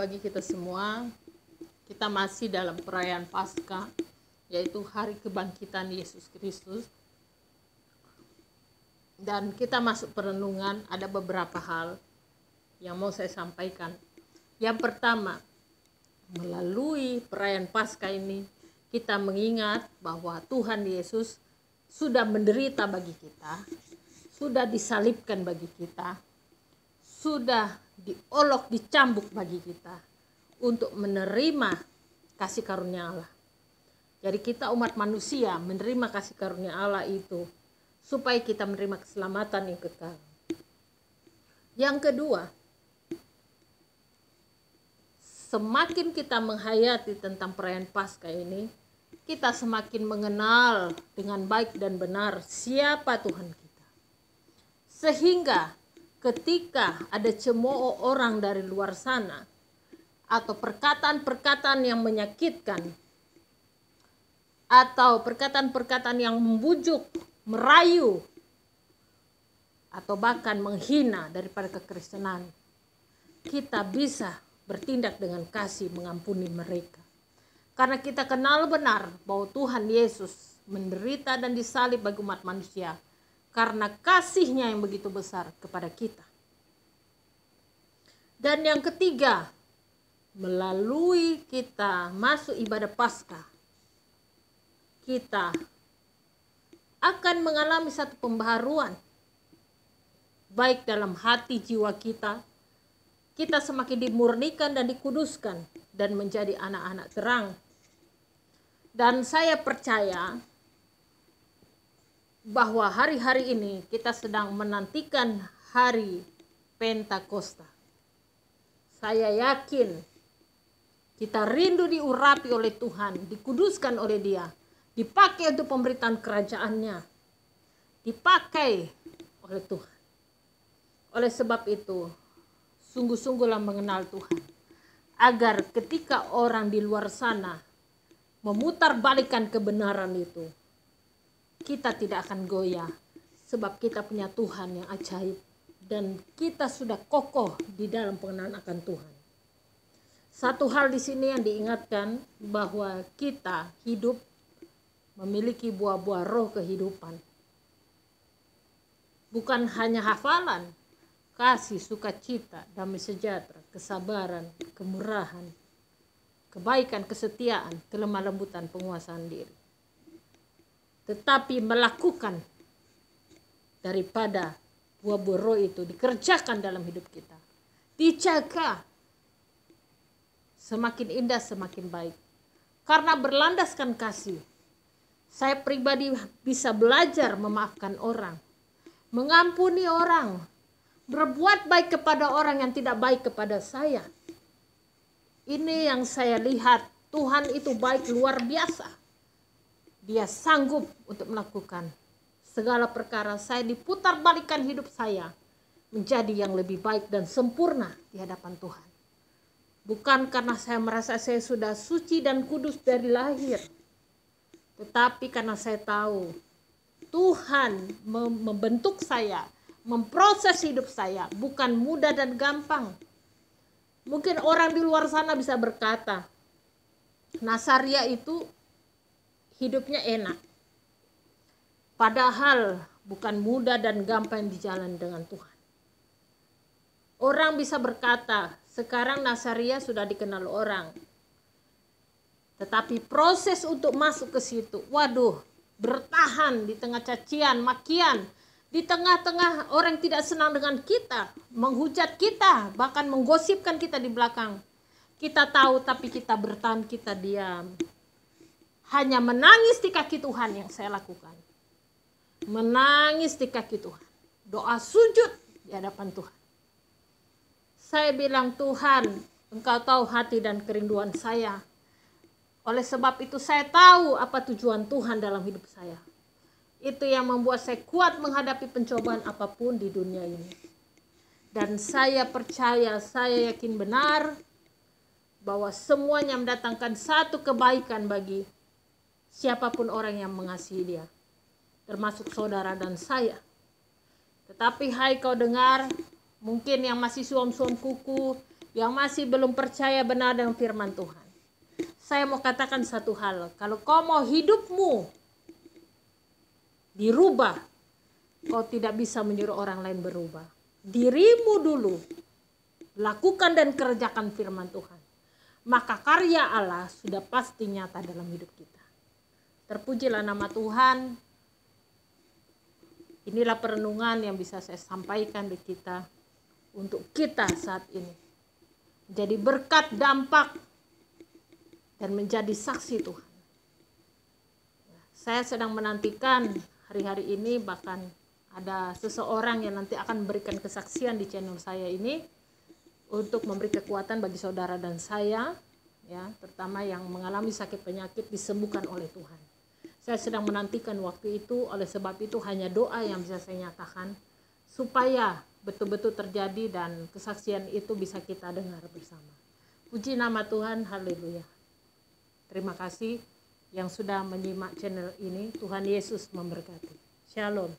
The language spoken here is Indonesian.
bagi kita semua. Kita masih dalam perayaan Paskah, yaitu hari kebangkitan Yesus Kristus. Dan kita masuk perenungan, ada beberapa hal yang mau saya sampaikan. Yang pertama, melalui perayaan Paskah ini, kita mengingat bahwa Tuhan Yesus sudah menderita bagi kita, sudah disalibkan bagi kita, sudah diolok, dicambuk bagi kita untuk menerima kasih karunia Allah. Jadi kita umat manusia menerima kasih karunia Allah itu supaya kita menerima keselamatan yang kekal. Yang kedua, semakin kita menghayati tentang perayaan Paskah ini, kita semakin mengenal dengan baik dan benar siapa Tuhan kita. Sehingga ketika ada cemooh orang dari luar sana atau perkataan-perkataan yang menyakitkan atau perkataan-perkataan yang membujuk, merayu atau bahkan menghina daripada kekristenan, kita bisa bertindak dengan kasih mengampuni mereka. Karena kita kenal benar bahwa Tuhan Yesus menderita dan disalib bagi umat manusia karena kasih-Nya yang begitu besar kepada kita. Dan yang ketiga, melalui kita masuk ibadah Paskah, kita akan mengalami satu pembaharuan. Baik dalam hati jiwa kita semakin dimurnikan dan dikuduskan dan menjadi anak-anak terang. Dan saya percaya bahwa hari-hari ini kita sedang menantikan hari Pentakosta. Saya yakin kita rindu diurapi oleh Tuhan, dikuduskan oleh Dia, dipakai untuk pemberitaan kerajaan-Nya, dipakai oleh Tuhan. Oleh sebab itu, sungguh-sungguhlah mengenal Tuhan, agar ketika orang di luar sana memutarbalikkan kebenaran itu, kita tidak akan goyah, sebab kita punya Tuhan yang ajaib dan kita sudah kokoh di dalam pengenalan akan Tuhan. Satu hal di sini yang diingatkan bahwa kita hidup memiliki buah-buah roh kehidupan. Bukan hanya hafalan, kasih, sukacita, damai sejahtera, kesabaran, kemurahan, kebaikan, kesetiaan, kelemah lembutan, penguasaan diri. Tetapi melakukan daripada buah-buah roh itu dikerjakan dalam hidup kita. Dijaga. Semakin indah, semakin baik. Karena berlandaskan kasih. Saya pribadi bisa belajar memaafkan orang. Mengampuni orang. Berbuat baik kepada orang yang tidak baik kepada saya. Ini yang saya lihat, Tuhan itu baik luar biasa. Dia sanggup untuk melakukan segala perkara. Saya diputarbalikkan hidup saya menjadi yang lebih baik dan sempurna di hadapan Tuhan. Bukan karena saya merasa saya sudah suci dan kudus dari lahir, tetapi karena saya tahu Tuhan membentuk saya, memproses hidup saya, bukan mudah dan gampang. Mungkin orang di luar sana bisa berkata, Nasaria itu hidupnya enak. Padahal bukan mudah dan gampang dijalan dengan Tuhan. Orang bisa berkata, sekarang Nasaria sudah dikenal orang. Tetapi proses untuk masuk ke situ, waduh, bertahan di tengah cacian, makian, di tengah-tengah orang tidak senang dengan kita, menghujat kita, bahkan menggosipkan kita di belakang. Kita tahu tapi kita bertahan, kita diam. Hanya menangis di kaki Tuhan yang saya lakukan. Menangis di kaki Tuhan. Doa sujud di hadapan Tuhan. Saya bilang, Tuhan, Engkau tahu hati dan kerinduan saya. Oleh sebab itu saya tahu apa tujuan Tuhan dalam hidup saya. Itu yang membuat saya kuat menghadapi pencobaan apapun di dunia ini. Dan saya percaya, saya yakin benar bahwa semuanya mendatangkan satu kebaikan bagi siapapun orang yang mengasihi Dia, termasuk saudara dan saya. Tetapi hai kau dengar, mungkin yang masih suam-suam kuku, yang masih belum percaya benar dengan firman Tuhan. Saya mau katakan satu hal, kalau kau mau hidupmu dirubah, kau tidak bisa menyuruh orang lain berubah. Dirimu dulu, lakukan dan kerjakan firman Tuhan. Maka karya Allah sudah pasti nyata dalam hidup kita. Terpujilah nama Tuhan. Inilah perenungan yang bisa saya sampaikan di kita untuk kita saat ini. Jadi berkat, dampak, dan menjadi saksi Tuhan. Saya sedang menantikan hari-hari ini, bahkan ada seseorang yang nanti akan memberikan kesaksian di channel saya ini untuk memberi kekuatan bagi saudara dan saya, ya, terutama yang mengalami sakit penyakit disembuhkan oleh Tuhan. Saya sedang menantikan waktu itu, oleh sebab itu hanya doa yang bisa saya nyatakan supaya betul-betul terjadi dan kesaksian itu bisa kita dengar bersama. Puji nama Tuhan, haleluya. Terima kasih yang sudah menyimak channel ini. Tuhan Yesus memberkati. Shalom.